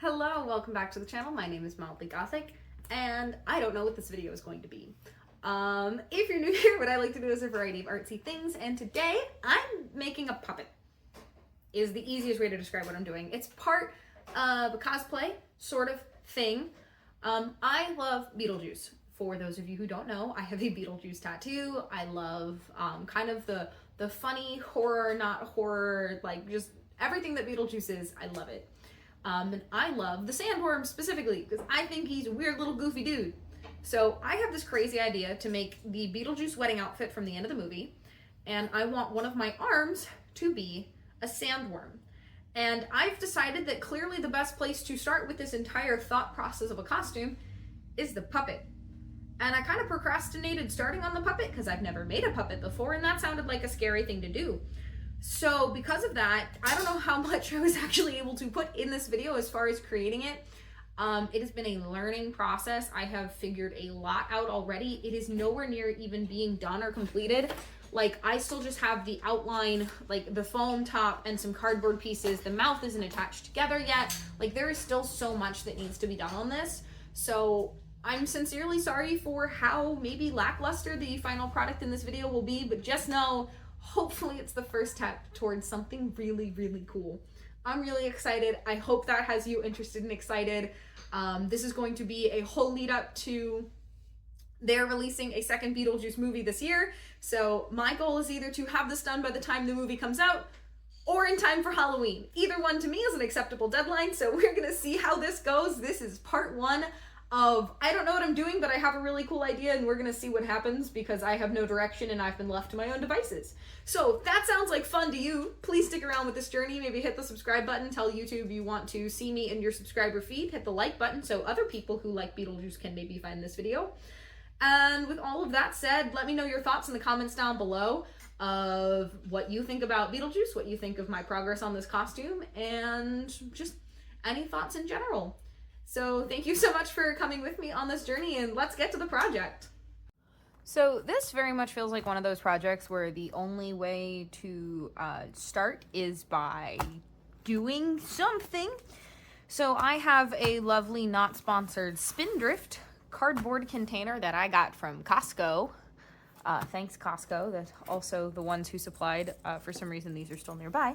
Hello, welcome back to the channel. My name is Mildly Gothic, and I don't know what this video is going to be. If you're new here, what I like to do is a variety of artsy things, and today I'm making a puppet. Is the easiest way to describe what I'm doing. It's part of a cosplay sort of thing. I love BeetleJuice. For those of you who don't know, I have a BeetleJuice tattoo. I love kind of the funny horror, not horror, like just everything that BeetleJuice is. I love it. And I love the sandworm specifically because I think he's a weird little goofy dude. So I have this crazy idea to make the BeetleJuice wedding outfit from the end of the movie, and I want one of my arms to be a sandworm. And I've decided that clearly the best place to start with this entire thought process of a costume is the puppet. And I kind of procrastinated starting on the puppet because I've never made a puppet before, and that sounded like a scary thing to do. So because of that, I don't know how much I was actually able to put in this video as far as creating it. It has been a learning process. I have figured a lot out already. It is nowhere near even being done or completed. Like, I still just have the outline, like the foam top and some cardboard pieces. The mouth isn't attached together yet. Like, there is still so much that needs to be done on this. So I'm sincerely sorry for how maybe lackluster the final product in this video will be, but just know, hopefully it's the first step towards something really, really cool. I'm really excited. I hope that has you interested and excited. This is going to be a whole lead up to they're releasing a second BeetleJuice movie this year. So my goal is either to have this done by the time the movie comes out or in time for Halloween. Either one to me is an acceptable deadline. So we're gonna see how this goes. This is part one of, I don't know what I'm doing, but I have a really cool idea and we're gonna see what happens because I have no direction and I've been left to my own devices. So if that sounds like fun to you, please stick around with this journey. Maybe hit the subscribe button, tell YouTube you want to see me in your subscriber feed, hit the like button so other people who like BeetleJuice can maybe find this video. And with all of that said, let me know your thoughts in the comments down below of what you think about BeetleJuice, what you think of my progress on this costume, and just any thoughts in general. So thank you so much for coming with me on this journey, and let's get to the project. So this very much feels like one of those projects where the only way to start is by doing something. So I have a lovely, not sponsored Spindrift cardboard container that I got from Costco. Thanks, Costco. That's also the ones who supplied, for some reason these are still nearby,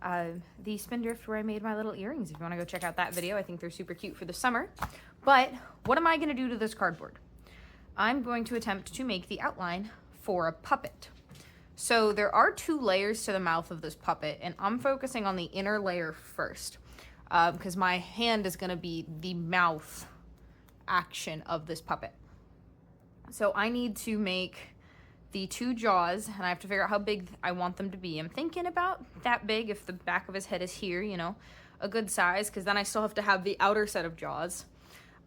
the Spindrift where I made my little earrings. If you want to go check out that video, I think they're super cute for the summer. But what am I going to do to this cardboard? I'm going to attempt to make the outline for a puppet. So there are two layers to the mouth of this puppet, and I'm focusing on the inner layer first because my hand is going to be the mouth action of this puppet. So I need to make the two jaws, and I have to figure out how big I want them to be. I'm thinking about that big if the back of his head is here, you know, a good size, because then I still have to have the outer set of jaws.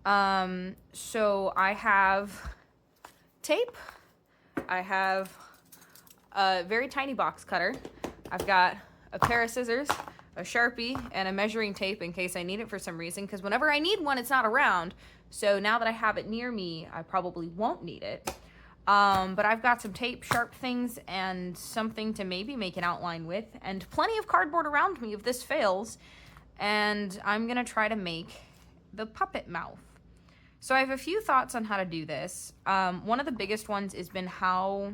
So I have tape, I have a very tiny box cutter, I've got a pair of scissors, a Sharpie, and a measuring tape in case I need it for some reason, because whenever I need one, it's not around. So now that I have it near me, I probably won't need it. But I've got some tape, sharp things, and something to maybe make an outline with, and plenty of cardboard around me if this fails. And I'm gonna try to make the puppet mouth. So I have a few thoughts on how to do this. One of the biggest ones has been how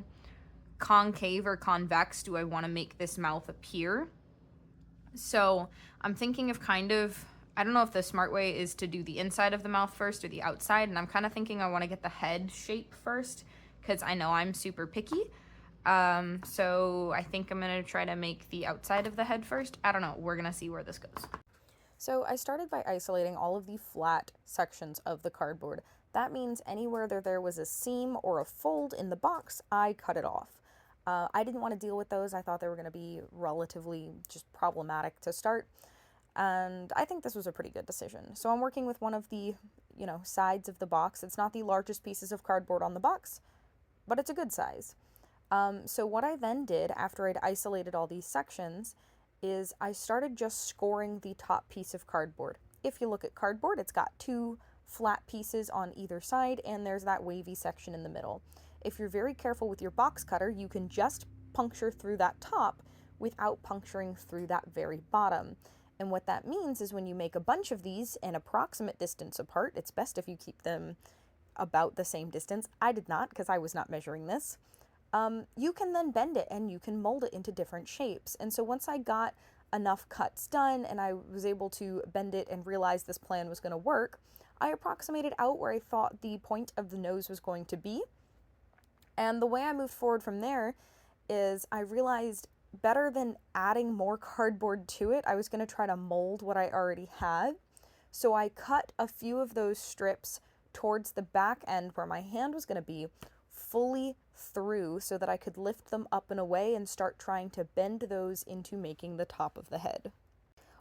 concave or convex do I want to make this mouth appear. So I'm thinking of kind of, I don't know if the smart way is to do the inside of the mouth first or the outside, and I'm kind of thinking I want to get the head shape first because I know I'm super picky. So I think I'm going to try to make the outside of the head first. I don't know. We're going to see where this goes. So I started by isolating all of the flat sections of the cardboard. That means anywhere there was a seam or a fold in the box, I cut it off. I didn't want to deal with those. I thought they were going to be relatively just problematic to start. And I think this was a pretty good decision. So I'm working with one of the, sides of the box. It's not the largest pieces of cardboard on the box, but it's a good size. So what I then did after I'd isolated all these sections is I started just scoring the top piece of cardboard. If you look at cardboard, it's got two flat pieces on either side, and there's that wavy section in the middle. If you're very careful with your box cutter, you can just puncture through that top without puncturing through that very bottom. And what that means is when you make a bunch of these an approximate distance apart, it's best if you keep them about the same distance. I did not because I was not measuring this. You can then bend it and you can mold it into different shapes. And so once I got enough cuts done and I was able to bend it and realize this plan was going to work, I approximated out where I thought the point of the nose was going to be. And the way I moved forward from there is I realized better than adding more cardboard to it, I was going to try to mold what I already had. So I cut a few of those strips towards the back end where my hand was going to be, fully through, so that I could lift them up and away and start trying to bend those into making the top of the head.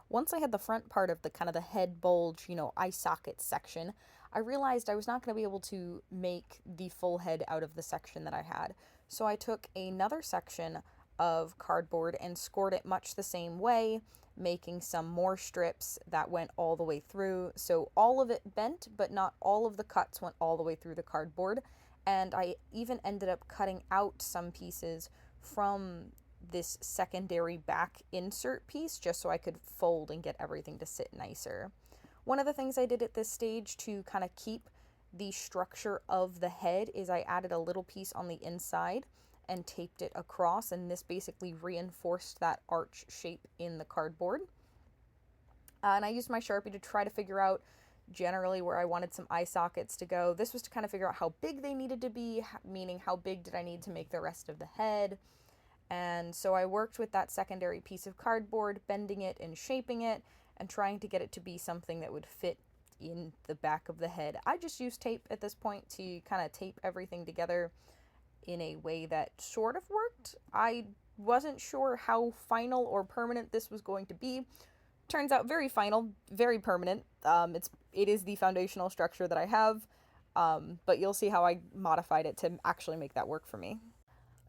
Once I had the front part of the kind of the head bulge, eye socket section, I realized I was not going to be able to make the full head out of the section that I had. So I took another section of cardboard and scored it much the same way, making some more strips that went all the way through. So all of it bent, but not all of the cuts went all the way through the cardboard. And I even ended up cutting out some pieces from this secondary back insert piece just so I could fold and get everything to sit nicer. One of the things I did at this stage to kind of keep the structure of the head is I added a little piece on the inside and taped it across, and this basically reinforced that arch shape in the cardboard. And I used my Sharpie to try to figure out generally where I wanted some eye sockets to go. This was to kind of figure out how big they needed to be, meaning how big did I need to make the rest of the head. And so I worked with that secondary piece of cardboard, bending it and shaping it, and trying to get it to be something that would fit in the back of the head. I just used tape at this point to kind of tape everything together in a way that sort of worked. I wasn't sure how final or permanent this was going to be. Turns out very final, very permanent. It is the foundational structure that I have, but you'll see how I modified it to actually make that work for me.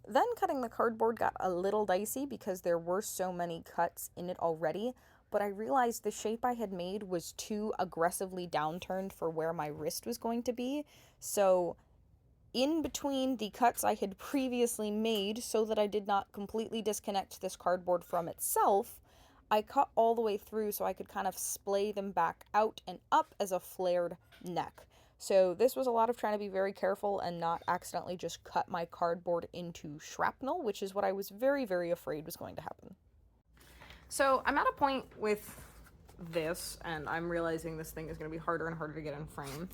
Then cutting the cardboard got a little dicey because there were so many cuts in it already, but I realized the shape I had made was too aggressively downturned for where my wrist was going to be. So in between the cuts I had previously made, so that I did not completely disconnect this cardboard from itself, I cut all the way through so I could kind of splay them back out and up as a flared neck. So this was a lot of trying to be very careful and not accidentally just cut my cardboard into shrapnel, which is what I was very, very afraid was going to happen. So I'm at a point with this, and I'm realizing this thing is going to be harder and harder to get in frame,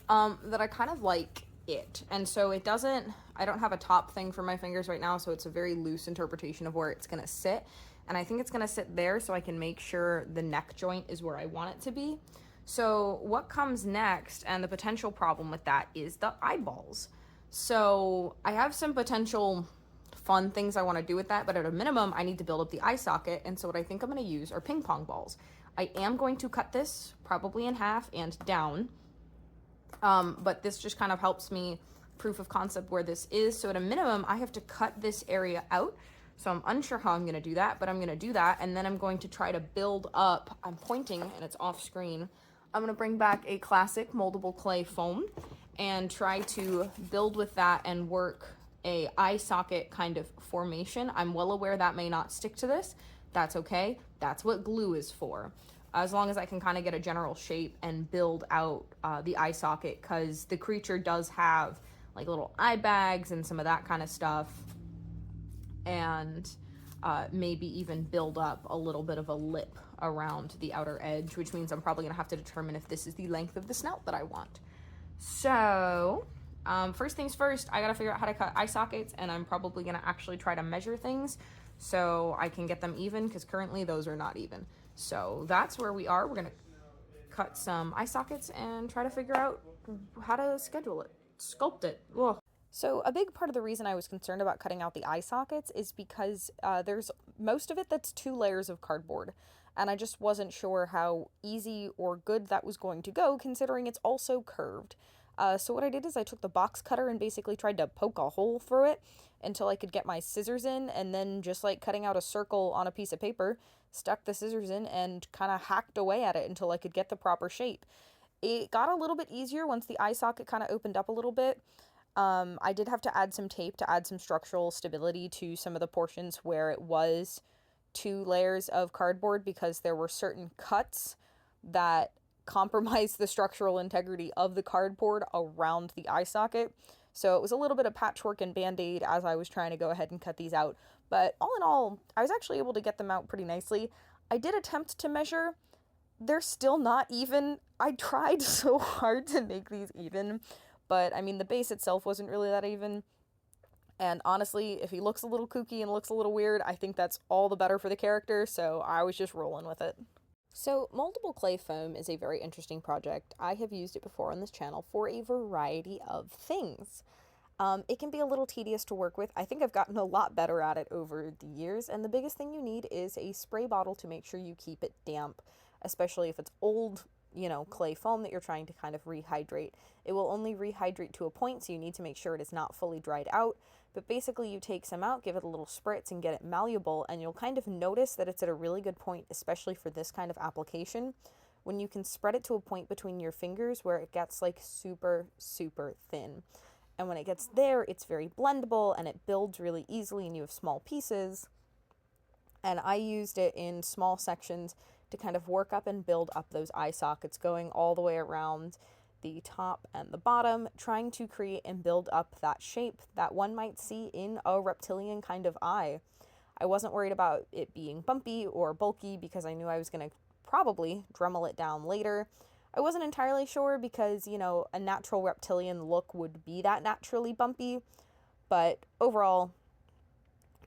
that I kind of like it. And so I don't have a top thing for my fingers right now, so it's a very loose interpretation of where it's going to sit. And I think it's going to sit there so I can make sure the neck joint is where I want it to be. So what comes next, and the potential problem with that, is the eyeballs. So I have some potential fun things I want to do with that, but at a minimum, I need to build up the eye socket. And so what I think I'm going to use are ping pong balls. I am going to cut this probably in half and down, but this just kind of helps me proof of concept where this is. So at a minimum, I have to cut this area out. So I'm unsure how I'm going to do that, but I'm going to do that. And then I'm going to try to build up, I'm pointing and it's off screen. I'm going to bring back a classic moldable clay foam and try to build with that and work a eye socket kind of formation. I'm well aware that may not stick to this. That's okay. That's what glue is for. As long as I can kind of get a general shape and build out the eye socket, because the creature does have like little eye bags and some of that kind of stuff. And maybe even build up a little bit of a lip around the outer edge, which means I'm probably gonna have to determine if this is the length of the snout that I want. So first things first, I gotta figure out how to cut eye sockets, and I'm probably gonna actually try to measure things so I can get them even, because currently those are not even. So that's where we are. We're gonna cut some eye sockets and try to figure out how to sculpt it. Ugh. So a big part of the reason I was concerned about cutting out the eye sockets is because there's most of it that's 2 layers of cardboard, and I just wasn't sure how easy or good that was going to go, considering it's also curved. So what I did is I took the box cutter and basically tried to poke a hole through it until I could get my scissors in, and then just like cutting out a circle on a piece of paper, stuck the scissors in and kind of hacked away at it until I could get the proper shape. It got a little bit easier once the eye socket kind of opened up a little bit. I did have to add some tape to add some structural stability to some of the portions where it was 2 layers of cardboard because there were certain cuts that compromised the structural integrity of the cardboard around the eye socket. So it was a little bit of patchwork and band-aid as I was trying to go ahead and cut these out. But all in all, I was actually able to get them out pretty nicely. I did attempt to measure. They're still not even. I tried so hard to make these even, but I mean, the base itself wasn't really that even. And honestly, if he looks a little kooky and looks a little weird, I think that's all the better for the character, so I was just rolling with it. So, moldable clay foam is a very interesting project. I have used it before on this channel for a variety of things. It can be a little tedious to work with. I think I've gotten a lot better at it over the years, and the biggest thing you need is a spray bottle to make sure you keep it damp, especially if it's old, clay foam that you're trying to kind of rehydrate. It will only rehydrate to a point, so you need to make sure it is not fully dried out. But basically, you take some out, give it a little spritz, and get it malleable, and you'll kind of notice that it's at a really good point, especially for this kind of application, when you can spread it to a point between your fingers where it gets like super, super thin. And when it gets there, it's very blendable, and it builds really easily, and you have small pieces. And I used it in small sections to kind of work up and build up those eye sockets, going all the way around the top and the bottom, trying to create and build up that shape that one might see in a reptilian kind of eye. I wasn't worried about it being bumpy or bulky because I knew I was going to probably Dremel it down later. I wasn't entirely sure because, a natural reptilian look would be that naturally bumpy, but overall,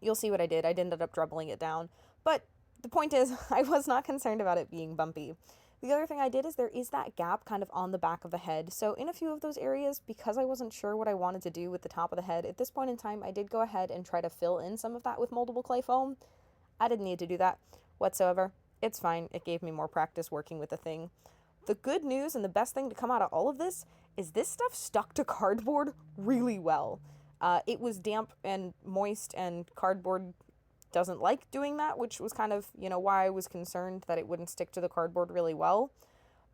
you'll see what I did. I ended up Dremeling it down, but the point is, I was not concerned about it being bumpy. The other thing I did is there is that gap kind of on the back of the head, so in a few of those areas, because I wasn't sure what I wanted to do with the top of the head, at this point in time, I did go ahead and try to fill in some of that with moldable clay foam. I didn't need to do that whatsoever. It's fine. It gave me more practice working with the thing. The good news and the best thing to come out of all of this is this stuff stuck to cardboard really well. It was damp and moist, and cardboard doesn't like doing that, which was kind of, why I was concerned that it wouldn't stick to the cardboard really well.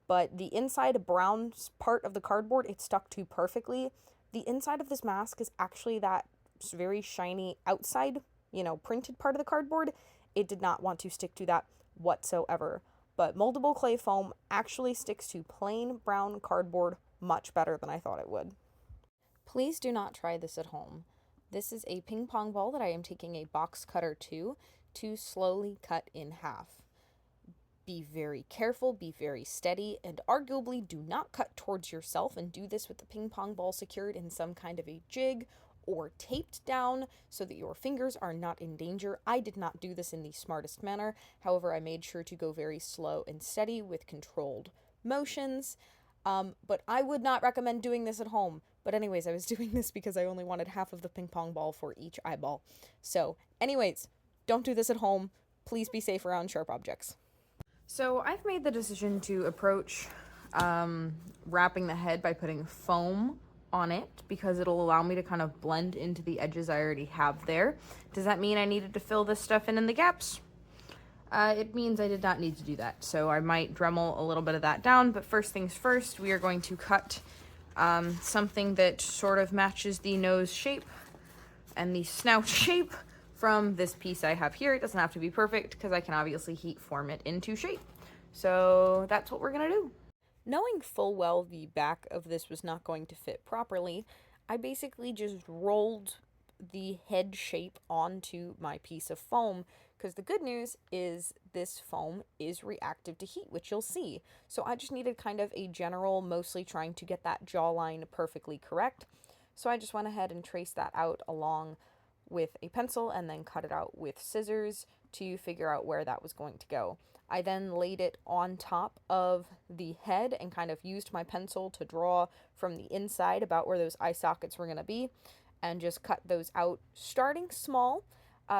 But the inside brown part of the cardboard, it stuck to perfectly. The inside of this mask is actually that very shiny outside, printed part of the cardboard. It did not want to stick to that whatsoever. But moldable clay foam actually sticks to plain brown cardboard much better than I thought it would. Please do not try this at home. This is a ping pong ball that I am taking a box cutter to slowly cut in half. Be very careful, be very steady, and arguably do not cut towards yourself, and do this with the ping pong ball secured in some kind of a jig or taped down so that your fingers are not in danger. I did not do this in the smartest manner. However, I made sure to go very slow and steady with controlled motions. But I would not recommend doing this at home. But anyways, I was doing this because I only wanted half of the ping pong ball for each eyeball. So anyways, don't do this at home. Please be safe around sharp objects. So I've made the decision to approach wrapping the head by putting foam on it because it'll allow me to kind of blend into the edges I already have there. Does that mean I needed to fill this stuff in the gaps? It means I did not need to do that, so I might Dremel a little bit of that down, but first things first, we are going to cut something that sort of matches the nose shape and the snout shape from this piece I have here. It doesn't have to be perfect because I can obviously heat form it into shape. So that's what we're gonna do. Knowing full well the back of this was not going to fit properly, I basically just rolled the head shape onto my piece of foam, because the good news is this foam is reactive to heat, which you'll see. So I just needed kind of a general, mostly trying to get that jawline perfectly correct. So I just went ahead and traced that out along with a pencil and then cut it out with scissors to figure out where that was going to go. I then laid it on top of the head and kind of used my pencil to draw from the inside about where those eye sockets were going to be, and just cut those out, starting small,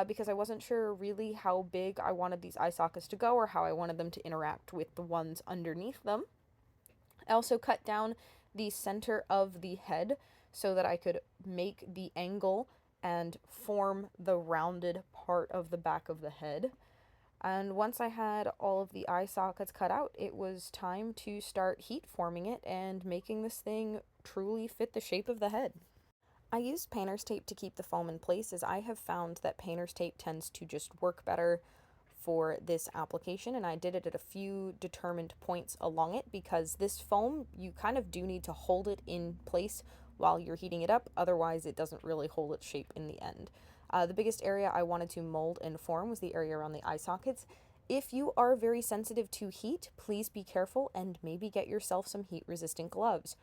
because I wasn't sure really how big I wanted these eye sockets to go or how I wanted them to interact with the ones underneath them. I also cut down the center of the head so that I could make the angle and form the rounded part of the back of the head. And once I had all of the eye sockets cut out, it was time to start heat forming it and making this thing truly fit the shape of the head. I used painter's tape to keep the foam in place, as I have found that painter's tape tends to just work better for this application, and I did it at a few determined points along it because this foam, you kind of do need to hold it in place while you're heating it up, otherwise it doesn't really hold its shape in the end. The biggest area I wanted to mold and form was the area around the eye sockets. If you are very sensitive to heat, please be careful and maybe get yourself some heat-resistant gloves.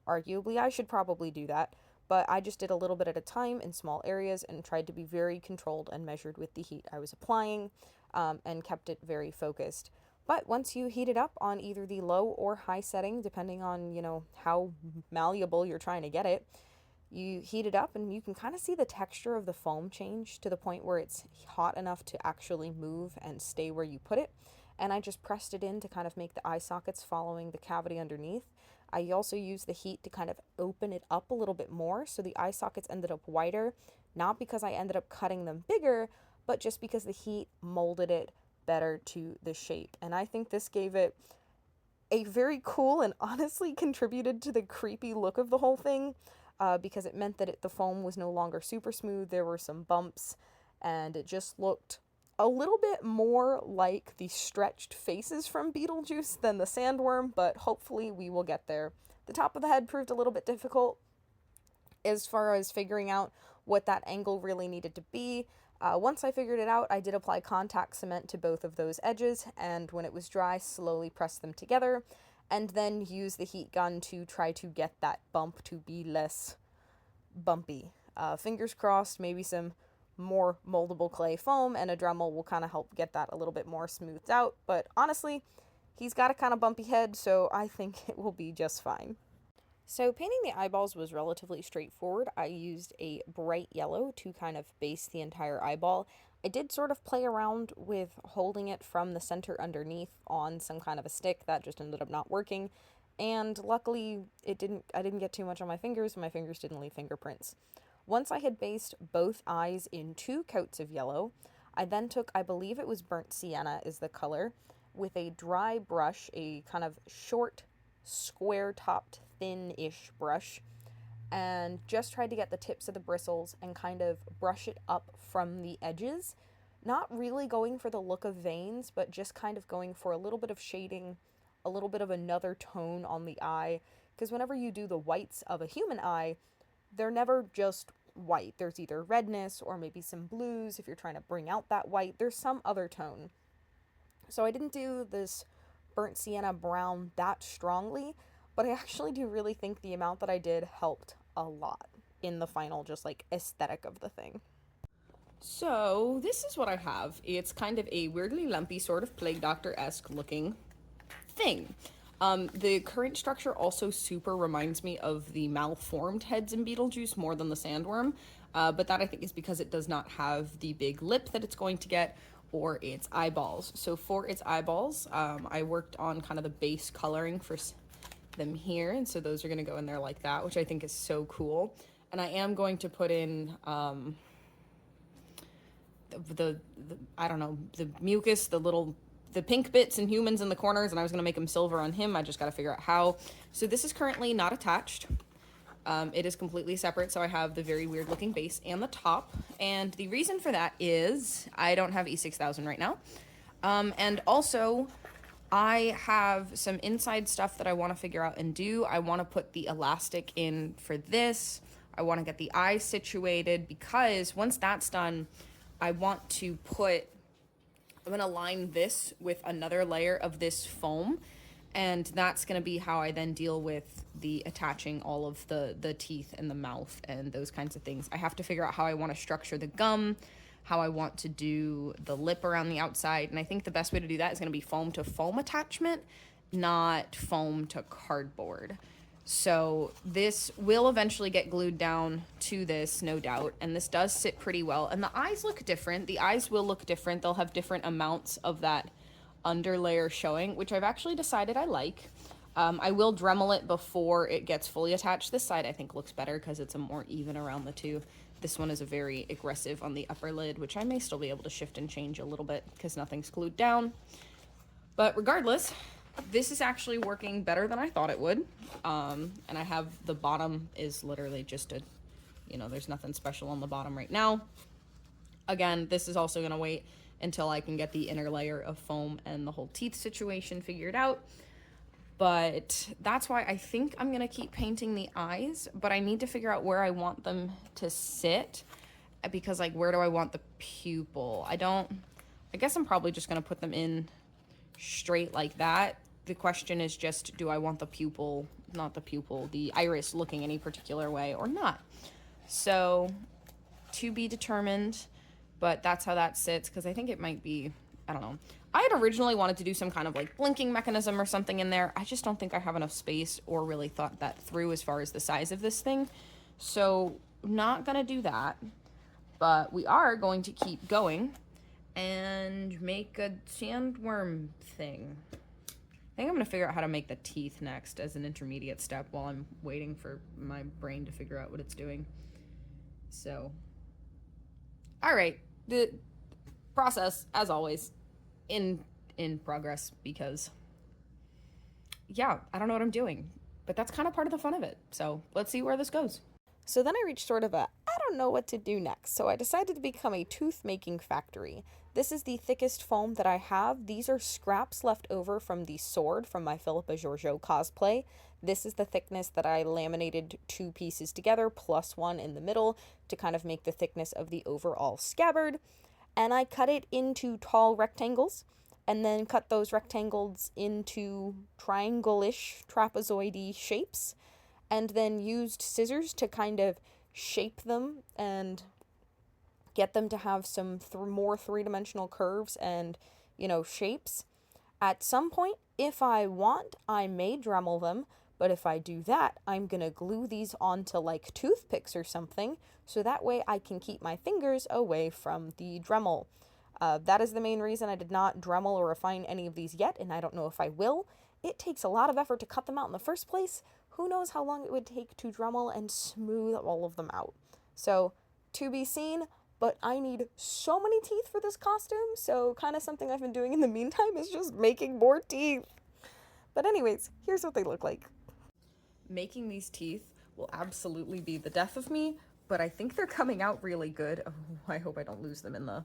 Arguably, I should probably do that, but I just did a little bit at a time in small areas and tried to be very controlled and measured with the heat I was applying, and kept it very focused. But once you heat it up on either the low or high setting, depending on, how malleable you're trying to get it, you heat it up and you can kind of see the texture of the foam change to the point where it's hot enough to actually move and stay where you put it. And I just pressed it in to kind of make the eye sockets following the cavity underneath. I also used the heat to kind of open it up a little bit more, so the eye sockets ended up wider, not because I ended up cutting them bigger, but just because the heat molded it better to the shape. And I think this gave it a very cool and honestly contributed to the creepy look of the whole thing, because it meant that the foam was no longer super smooth. There were some bumps, and it just looked a little bit more like the stretched faces from BeetleJuice than the sandworm, but hopefully we will get there. The top of the head proved a little bit difficult as far as figuring out what that angle really needed to be. Once I figured it out, I did apply contact cement to both of those edges, and when it was dry, slowly press them together, and then use the heat gun to try to get that bump to be less bumpy. Fingers crossed, maybe some more moldable clay foam and a Dremel will kind of help get that a little bit more smoothed out, but honestly, he's got a kind of bumpy head, so I think it will be just fine. So painting the eyeballs was relatively straightforward. I used a bright yellow to kind of base the entire eyeball. I did sort of play around with holding it from the center underneath on some kind of a stick. That just ended up not working. And luckily, I didn't get too much on my fingers, and my fingers didn't leave fingerprints. Once I had based both eyes in 2 coats of yellow, I then took, I believe it was burnt sienna is the color, with a dry brush, a kind of short, square-topped, thin-ish brush, and just tried to get the tips of the bristles and kind of brush it up from the edges. Not really going for the look of veins, but just kind of going for a little bit of shading, a little bit of another tone on the eye, because whenever you do the whites of a human eye, they're never just white. There's either redness or maybe some blues if you're trying to bring out that white. There's some other tone. So I didn't do this burnt sienna brown that strongly, but I actually do really think the amount that I did helped a lot in the final just like aesthetic of the thing. So this is what I have. It's kind of a weirdly lumpy sort of Plague Doctor-esque looking thing. The current structure also super reminds me of the malformed heads in BeetleJuice more than the sandworm, but that I think is because it does not have the big lip that it's going to get or its eyeballs. So for its eyeballs, I worked on kind of the base coloring for them here, and so those are going to go in there like that, which I think is so cool. And I am going to put in the I don't know, the mucus, the pink bits and humans in the corners, and I was going to make them silver on him. I just got to figure out how. So this is currently not attached. It is completely separate, so I have the very weird looking base and the top. And the reason for that is I don't have E6000 right now. And also I have some inside stuff that I want to figure out and do. I want to put the elastic in for this. I want to get the eye situated, because once that's done, I want to I'm going to line this with another layer of this foam, and that's going to be how I then deal with the attaching all of the teeth and the mouth and those kinds of things. I have to figure out how I want to structure the gum, how I want to do the lip around the outside, and I think the best way to do that is going to be foam to foam attachment, not foam to cardboard. So this will eventually get glued down to this, no doubt, and this does sit pretty well. And the eyes look different. The eyes will look different. They'll have different amounts of that underlayer showing, which I've actually decided I like. I will Dremel it before it gets fully attached. This side I think looks better because it's a more even around the two. This one is a very aggressive on the upper lid, which I may still be able to shift and change a little bit because nothing's glued down. But regardless, this is actually working better than I thought it would. And I have the bottom is literally just a, there's nothing special on the bottom right now. Again, this is also going to wait until I can get the inner layer of foam and the whole teeth situation figured out. But that's why I think I'm gonna keep painting the eyes, but I need to figure out where I want them to sit, because like, where do I want the pupil? I guess I'm probably just gonna put them in straight like that. The question is just, do I want the pupil, not the pupil, the iris looking any particular way or not? So, to be determined, but that's how that sits, because I think it might be, I don't know. I had originally wanted to do some kind of like blinking mechanism or something in there. I just don't think I have enough space or really thought that through as far as the size of this thing. So, not gonna do that, but we are going to keep going and make a sandworm thing. I think I'm gonna figure out how to make the teeth next as an intermediate step while I'm waiting for my brain to figure out what it's doing. So, all right, the process, as always, in progress, because yeah, I don't know what I'm doing, but that's kind of part of the fun of it. So let's see where this goes. So then I reached sort of a, I don't know what to do next, so I decided to become a tooth making factory. This is the thickest foam that I have. These are scraps left over from the sword from my Philippa Giorgio cosplay. This is the thickness that I laminated 2 pieces together plus 1 in the middle to kind of make the thickness of the overall scabbard. And I cut it into tall rectangles and then cut those rectangles into triangle-ish trapezoid-y shapes, and then used scissors to kind of shape them and get them to have some more three-dimensional curves and, you know, shapes. At some point, if I want, I may Dremel them, but if I do that, I'm gonna glue these onto like toothpicks or something, so that way I can keep my fingers away from the Dremel. That is the main reason I did not Dremel or refine any of these yet, and I don't know if I will. It takes a lot of effort to cut them out in the first place. Who knows how long it would take to Dremel and smooth all of them out. So, to be seen, but I need so many teeth for this costume, so kind of something I've been doing in the meantime is just making more teeth. But anyways, here's what they look like. Making these teeth will absolutely be the death of me, but I think they're coming out really good. Oh, I hope I don't lose them in the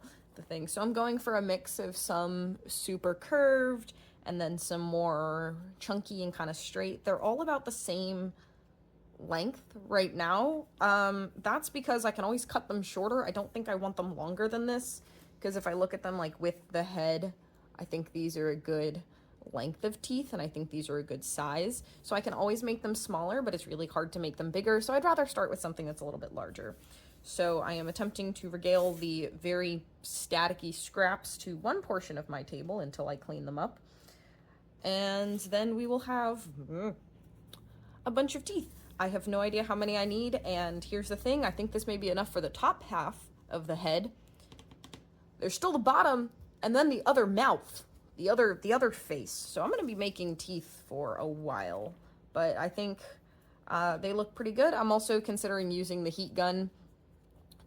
thing. So I'm going for a mix of some super curved and then some more chunky and kind of straight. They're all about the same length right now. That's because I can always cut them shorter. I don't think I want them longer than this, because if I look at them like with the head, I think these are a good length of teeth, and I think these are a good size. So I can always make them smaller, but it's really hard to make them bigger. So I'd rather start with something that's a little bit larger. So I am attempting to regale the very staticky scraps to one portion of my table until I clean them up. And then we will have a bunch of teeth. I have no idea how many I need, and here's the thing, I think this may be enough for the top half of the head. There's still the bottom, and then the other mouth, the other face. So I'm gonna be making teeth for a while, but I think they look pretty good. I'm also considering using the heat gun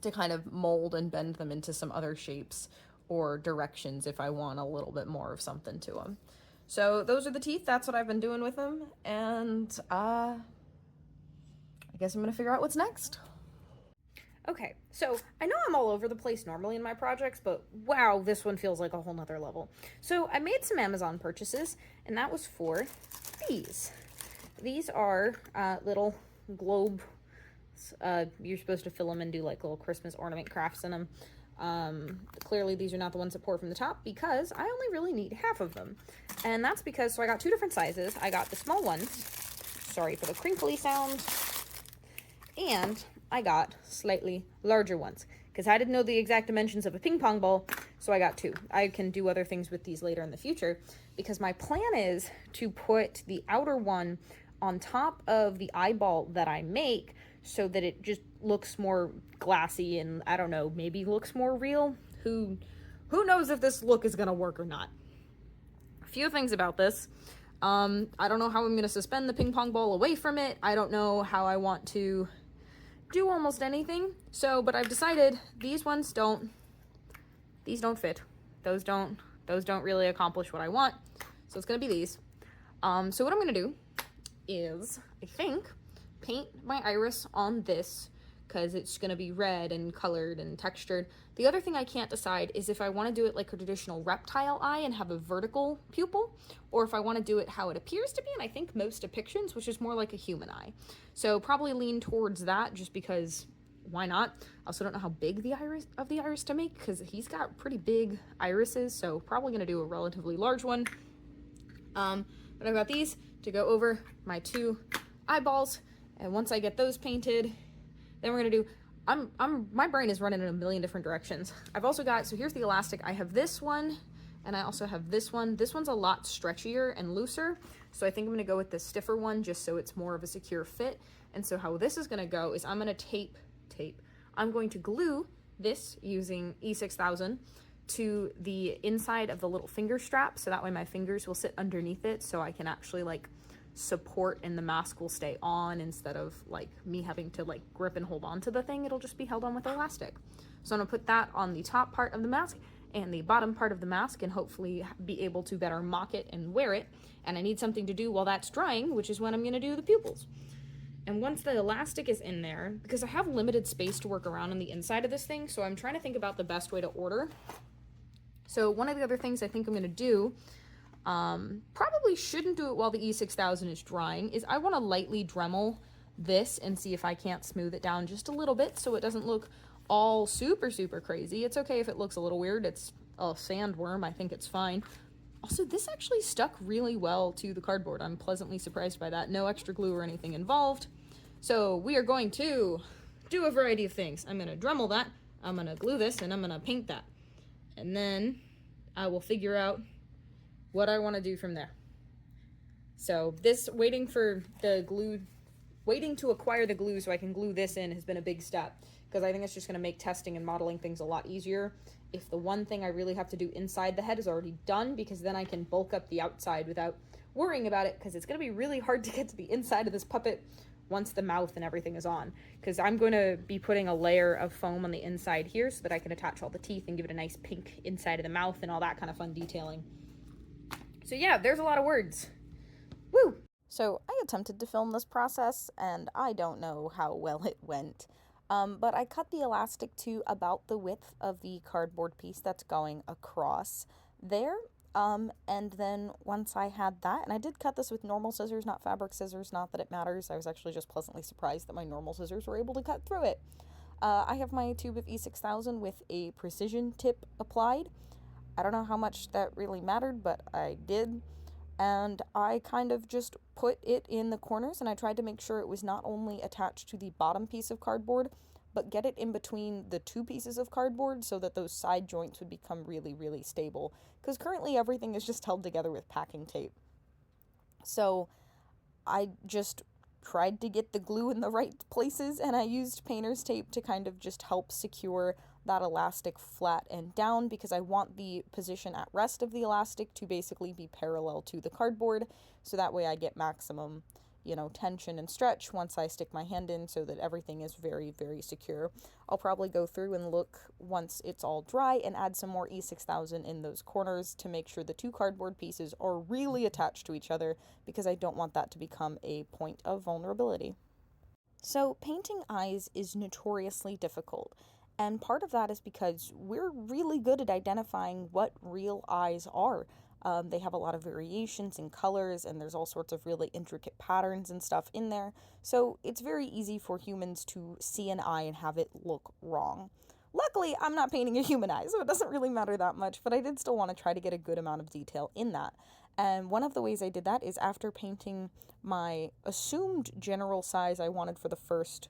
to kind of mold and bend them into some other shapes or directions if I want a little bit more of something to them. So those are the teeth. That's what I've been doing with them, and I guess I'm gonna figure out what's next. Okay, so I know I'm all over the place normally in my projects, but wow, this one feels like a whole nother level. So I made some Amazon purchases, and that was for these. These are little globe. You're supposed to fill them and do like little Christmas ornament crafts in them. Clearly these are not the ones that pour from the top, because I only really need half of them. And that's because, so I got 2 different sizes. I got the small ones, sorry for the crinkly sound, and I got slightly larger ones, because I didn't know the exact dimensions of a ping pong ball, so I got 2. I can do other things with these later in the future, because my plan is to put the outer one on top of the eyeball that I make, so that it just looks more glassy and, I don't know, maybe looks more real. Who knows if this look is gonna work or not. A few things about this. I don't know how I'm gonna suspend the ping pong ball away from it. I don't know how I want to do almost anything. So, but I've decided these ones don't fit. Those don't really accomplish what I want. So it's gonna be these. So what I'm gonna do is, I think, paint my iris on this because it's going to be red and colored and textured. The other thing I can't decide is if I want to do it like a traditional reptile eye and have a vertical pupil, or if I want to do it how it appears to be, and I think most depictions, which is more like a human eye. So probably lean towards that, just because why not? I also don't know how big the iris to make, because he's got pretty big irises, so probably going to do a relatively large one. But I've got these to go over my 2 eyeballs, and once I get those painted, then we're gonna do, my brain is running in a million different directions. I've also got, so here's the elastic. I have this one, and I also have this one. This one's a lot stretchier and looser, so I think I'm gonna go with the stiffer one just so it's more of a secure fit. And so how this is gonna go is I'm gonna I'm going to glue this using E6000 to the inside of the little finger strap, so that way my fingers will sit underneath it, so I can actually like support and the mask will stay on instead of like me having to like grip and hold on to the thing. It'll just be held on with elastic. So I'm gonna put that on the top part of the mask and the bottom part of the mask, and hopefully be able to better mock it and wear it. And I need something to do while that's drying, which is when I'm gonna do the pupils. And once the elastic is in there, because I have limited space to work around on the inside of this thing, so I'm trying to think about the best way to order. So one of the other things I think I'm gonna do, probably shouldn't do it while the E6000 is drying, is I want to lightly Dremel this and see if I can't smooth it down just a little bit so it doesn't look all super crazy. It's okay if it looks a little weird. It's a sandworm. I think it's fine. Also, this actually stuck really well to the cardboard. I'm pleasantly surprised by that. No extra glue or anything involved. So we are going to do a variety of things. I'm going to Dremel that, I'm going to glue this, and I'm going to paint that. And then I will figure out what I want to do from there. So this waiting to acquire the glue so I can glue this in has been a big step, because I think it's just going to make testing and modeling things a lot easier if the one thing I really have to do inside the head is already done, because then I can bulk up the outside without worrying about it, because it's going to be really hard to get to the inside of this puppet once the mouth and everything is on, because I'm going to be putting a layer of foam on the inside here so that I can attach all the teeth and give it a nice pink inside of the mouth and all that kind of fun detailing. So yeah, there's a lot of words. Woo! So I attempted to film this process, and I don't know how well it went. But I cut the elastic to about the width of the cardboard piece that's going across there. And then once I had that, and I did cut this with normal scissors, not fabric scissors, not that it matters. I was actually just pleasantly surprised that my normal scissors were able to cut through it. I have my tube of E6000 with a precision tip applied. I don't know how much that really mattered, but I did. And I kind of just put it in the corners, and I tried to make sure it was not only attached to the bottom piece of cardboard, but get it in between the 2 pieces of cardboard so that those side joints would become really stable. Because currently everything is just held together with packing tape. So I just tried to get the glue in the right places, and I used painter's tape to kind of just help secure that elastic flat and down, because I want the position at rest of the elastic to basically be parallel to the cardboard, so that way I get maximum, tension and stretch once I stick my hand in, so that everything is very secure. I'll probably go through and look once it's all dry and add some more E6000 in those corners to make sure the 2 cardboard pieces are really attached to each other, because I don't want that to become a point of vulnerability. So painting eyes is notoriously difficult. And part of that is because we're really good at identifying what real eyes are. They have a lot of variations in colors, and there's all sorts of really intricate patterns and stuff in there. So it's very easy for humans to see an eye and have it look wrong. Luckily, I'm not painting a human eye, so it doesn't really matter that much, but I did still want to try to get a good amount of detail in that. And one of the ways I did that is after painting my assumed general size I wanted for the first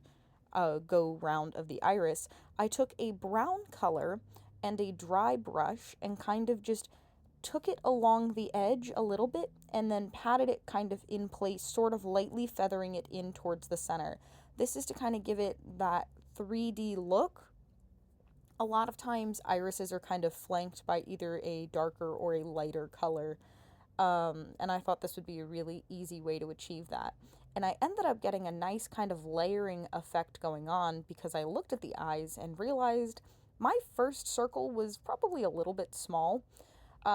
go round of the iris, I took a brown color and a dry brush and kind of just took it along the edge a little bit and then patted it kind of in place, sort of lightly feathering it in towards the center. This is to kind of give it that 3D look. A lot of times irises are kind of flanked by either a darker or a lighter color, and I thought this would be a really easy way to achieve that. And I ended up getting a nice kind of layering effect going on, because I looked at the eyes and realized my first circle was probably a little bit small.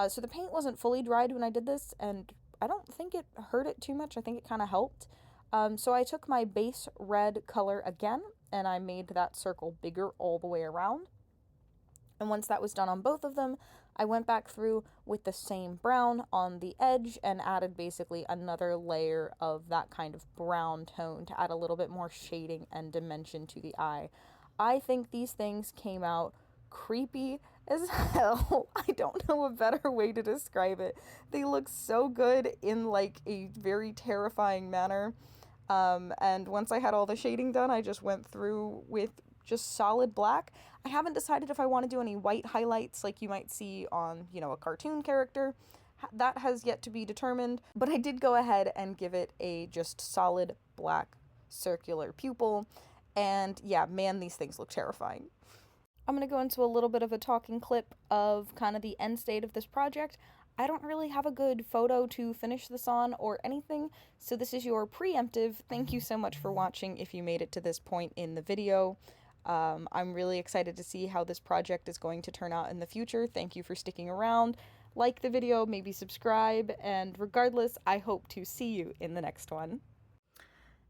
So the paint wasn't fully dried when I did this, and I don't think it hurt it too much. I think it kind of helped. So I took my base red color again, and I made that circle bigger all the way around. And once that was done on both of them, I went back through with the same brown on the edge and added basically another layer of that kind of brown tone to add a little bit more shading and dimension to the eye. I think these things came out creepy as hell. I don't know a better way to describe it. They look so good in like a very terrifying manner. And once I had all the shading done, I just went through with just solid black. I haven't decided if I want to do any white highlights like you might see on, you know, a cartoon character. That has yet to be determined, but I did go ahead and give it a just solid black circular pupil. And yeah, man, these things look terrifying. I'm going to go into a little bit of a talking clip of kind of the end state of this project. I don't really have a good photo to finish this on or anything, so this is your preemptive. Thank you so much for watching if you made it to this point in the video. I'm really excited to see how this project is going to turn out in the future. Thank you for sticking around. Like the video, maybe subscribe, and regardless, I hope to see you in the next one.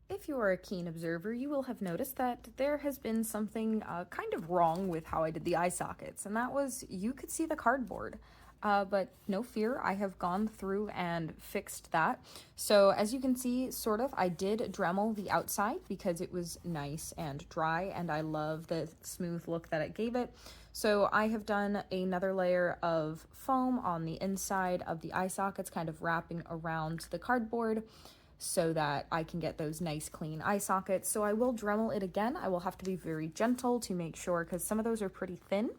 If you are a keen observer, you will have noticed that there has been something kind of wrong with how I did the eye sockets, and that was you could see the cardboard. But no fear, I have gone through and fixed that. So as you can see, sort of, I did Dremel the outside because it was nice and dry, and I love the smooth look that it gave it. So I have done another layer of foam on the inside of the eye sockets, kind of wrapping around the cardboard so that I can get those nice clean eye sockets. So I will Dremel it again. I will have to be very gentle to make sure, because some of those are pretty thin,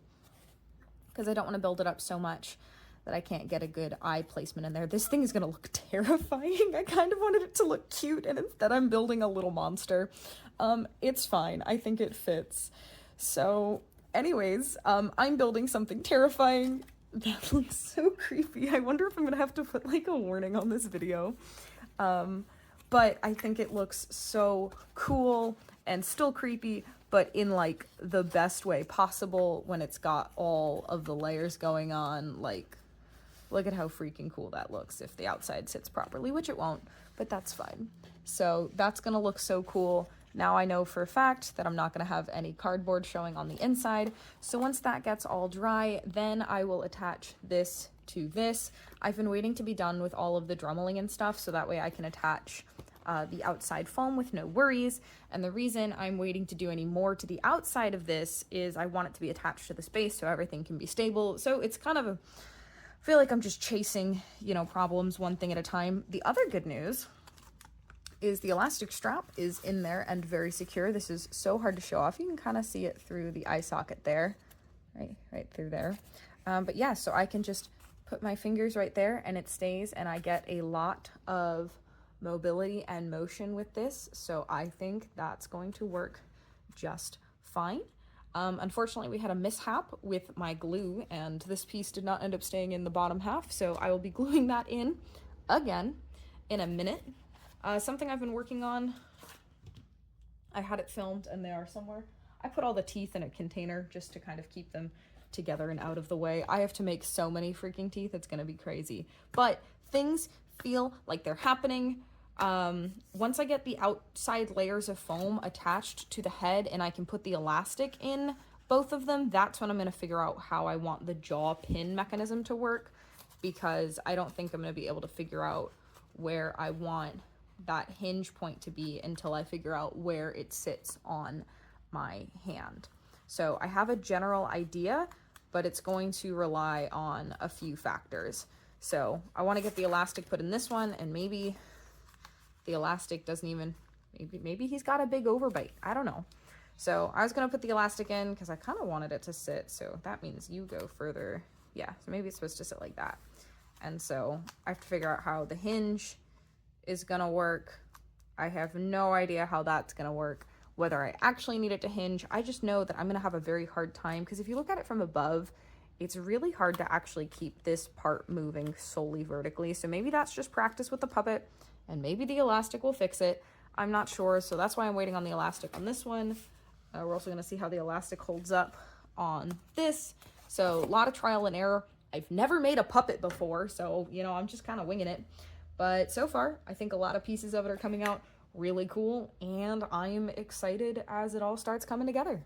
because I don't want to build it up so much that I can't get a good eye placement in there. This thing is going to look terrifying. I kind of wanted it to look cute, and instead I'm building a little monster. It's fine. I think it fits. So anyways, I'm building something terrifying that looks so creepy. I wonder if I'm going to have to put like a warning on this video. But I think it looks so cool and still creepy, but in like the best way possible when it's got all of the layers going on. Like, look at how freaking cool that looks if the outside sits properly, which it won't, but that's fine. So that's gonna look so cool. Now I know for a fact that I'm not gonna have any cardboard showing on the inside. So once that gets all dry, then I will attach this to this. I've been waiting to be done with all of the dremeling and stuff so that way I can attach the outside foam with no worries. And the reason I'm waiting to do any more to the outside of this is I want it to be attached to the space so everything can be stable. So it's kind of I feel like I'm just chasing, you know, problems one thing at a time. The other good news is the elastic strap is in there and very secure. This is so hard to show off. You can kind of see it through the eye socket there, right through there. But yeah, so I can just put my fingers right there and it stays, and I get a lot of mobility and motion with this. So I think that's going to work just fine. Unfortunately, we had a mishap with my glue, and this piece did not end up staying in the bottom half, so I will be gluing that in again in a minute. Something I've been working on, I had it filmed and they are somewhere. I put all the teeth in a container just to kind of keep them together and out of the way. I have to make so many freaking teeth, it's gonna be crazy. But things feel like they're happening. Once I get the outside layers of foam attached to the head and I can put the elastic in both of them, that's when I'm going to figure out how I want the jaw pin mechanism to work, because I don't think I'm going to be able to figure out where I want that hinge point to be until I figure out where it sits on my hand. So I have a general idea, but it's going to rely on a few factors. So I want to get the elastic put in this one, and maybe the elastic doesn't even, maybe he's got a big overbite. I don't know. So I was going to put the elastic in because I kind of wanted it to sit. So that means you go further. Yeah, so maybe it's supposed to sit like that. And so I have to figure out how the hinge is going to work. I have no idea how that's going to work, whether I actually need it to hinge. I just know that I'm going to have a very hard time, because if you look at it from above, it's really hard to actually keep this part moving solely vertically. So maybe that's just practice with the puppet, and maybe the elastic will fix it. I'm not sure, so that's why I'm waiting on the elastic on this one. We're also going to see how the elastic holds up on this. So a lot of trial and error. I've never made a puppet before, so, you know, I'm just kind of winging it. But so far, I think a lot of pieces of it are coming out really cool, and I'm excited as it all starts coming together.